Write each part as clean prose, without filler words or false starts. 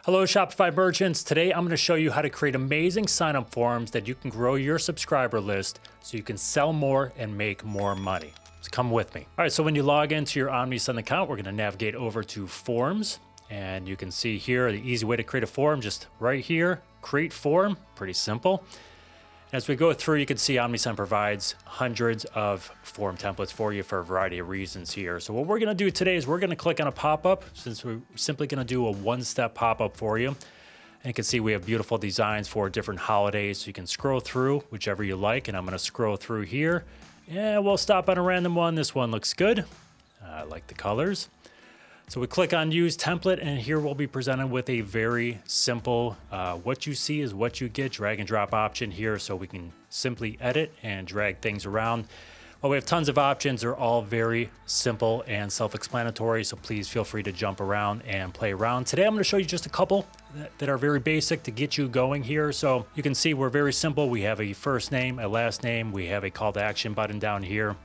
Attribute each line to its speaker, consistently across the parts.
Speaker 1: Hello, Shopify merchants. Today, I'm going to show you how to create amazing sign-up forms that you can grow your subscriber list so you can sell more and make more money. So come with me. All right, so when you log into your Omnisend account, we're going to navigate over to Forms. And you can see here the easy way to create a form, just right here, Create Form, pretty simple. As we go through, you can see Omnisend provides hundreds of form templates for you for a variety of reasons here. So what we're going to do today is we're going to click on a pop-up, since we're simply going to do a one-step pop-up for you. And you can see we have beautiful designs for different holidays. So you can scroll through whichever you like, and I'm going to scroll through here. And we'll stop on a random one. This one looks good. I like the colors. So we click on Use Template, and here we'll be presented with a very simple, what you see is what you get, drag and drop option here, so we can simply edit and drag things around. Well, we have tons of options. They're all very simple and self-explanatory, so please feel free to jump around and play around. Today, I'm going to show you just a couple that are very basic to get you going here. So you can see we're very simple. We have a first name, a last name. We have a call to action button down here,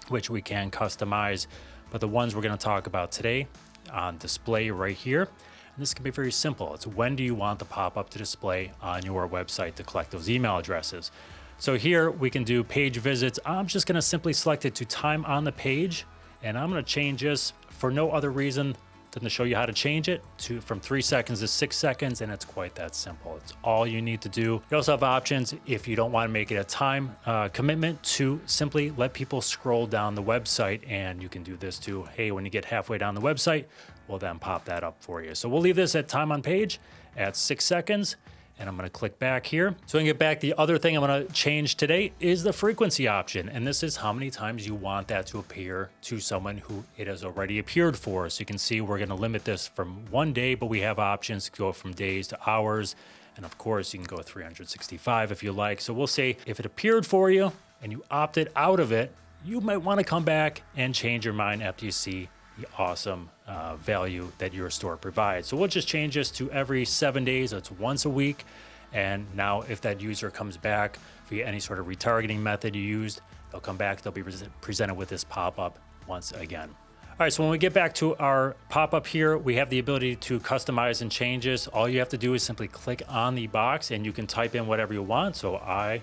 Speaker 1: which we can customize. But the ones we're going to talk about today on display right here, and this can be very simple. It's when do you want the pop-up to display on your website to collect those email addresses. So here we can do page visits. I'm just going to simply select it to time on the page, and I'm going to change this for no other reason than to show you how to change it from 3 seconds to 6 seconds, and it's quite that simple. It's all you need to do. You also have options if you don't want to make it a time commitment to simply let people scroll down the website, and you can do this too. Hey, when you get halfway down the website, we'll then pop that up for you. So we'll leave this at time on page at 6 seconds. And I'm going to click back here. So I can get back. The other thing I'm going to change today is the frequency option. And this is how many times you want that to appear to someone who it has already appeared for. So you can see we're going to limit this from 1 day, but we have options to go from days to hours. And of course, you can go 365 if you like. So we'll say if it appeared for you and you opted out of it, you might want to come back and change your mind after you see the awesome value that your store provides. So we'll just change this to every 7 days. It's once a week. And now if that user comes back via any sort of retargeting method you used, they'll come back, they'll be presented with this pop-up once again. All right, so when we get back to our pop-up here, we have the ability to customize and change this. All you have to do is simply click on the box and you can type in whatever you want. So I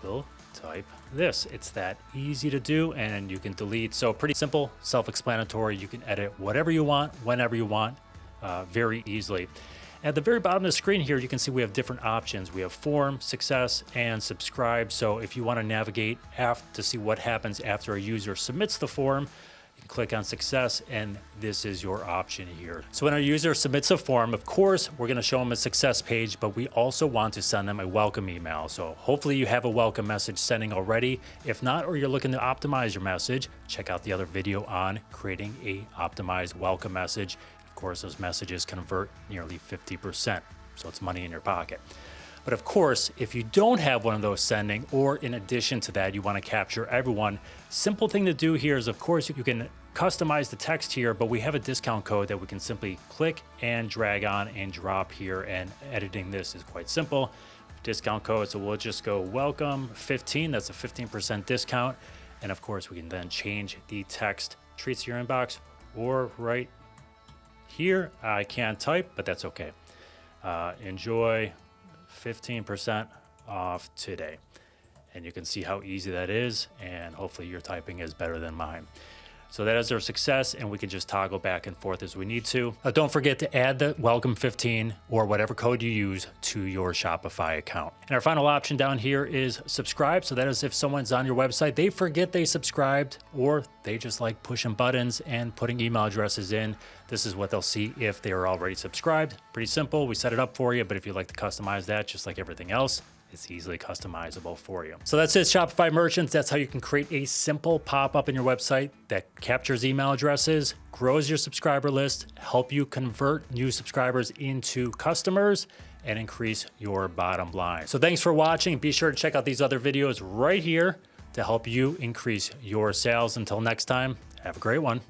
Speaker 1: will type this. It's that easy to do, and you can delete. So pretty simple, self-explanatory. You can edit whatever you want, whenever you want, very easily. At the very bottom of the screen here, you can see we have different options. We have form, success, and subscribe. So if you want to navigate to see what happens after a user submits the form, you can click on success, and this is your option here. So when a user submits a form, of course, we're going to show them a success page, but we also want to send them a welcome email. So hopefully you have a welcome message sending already. If not, or you're looking to optimize your message, check out the other video on creating a optimized welcome message. Of course, those messages convert nearly 50%. So it's money in your pocket. But of course, if you don't have one of those sending, or in addition to that, you want to capture everyone, simple thing to do here is, of course, you can customize the text here, but we have a discount code that we can simply click and drag on and drop here, and editing this is quite simple. Discount code, so we'll just go welcome 15, that's a 15% discount. And of course, we can then change the text, treats your inbox, or right here, I can't type, but that's okay. Enjoy 15% off today. And you can see how easy that is, and hopefully your typing is better than mine. So that is our success, and we can just toggle back and forth as we need to. Don't forget to add the welcome 15 or whatever code you use to your Shopify account. And our final option down here is subscribe. So that is if someone's on your website, they forget they subscribed, or they just like pushing buttons and putting email addresses in. This is what they'll see if they are already subscribed. Pretty simple. We set it up for you, but if you'd like to customize that, just like everything else, it's easily customizable for you. So that's it, Shopify merchants. That's how you can create a simple pop-up in your website that captures email addresses, grows your subscriber list, help you convert new subscribers into customers, and increase your bottom line. So thanks for watching. Be sure to check out these other videos right here to help you increase your sales. Until next time, have a great one.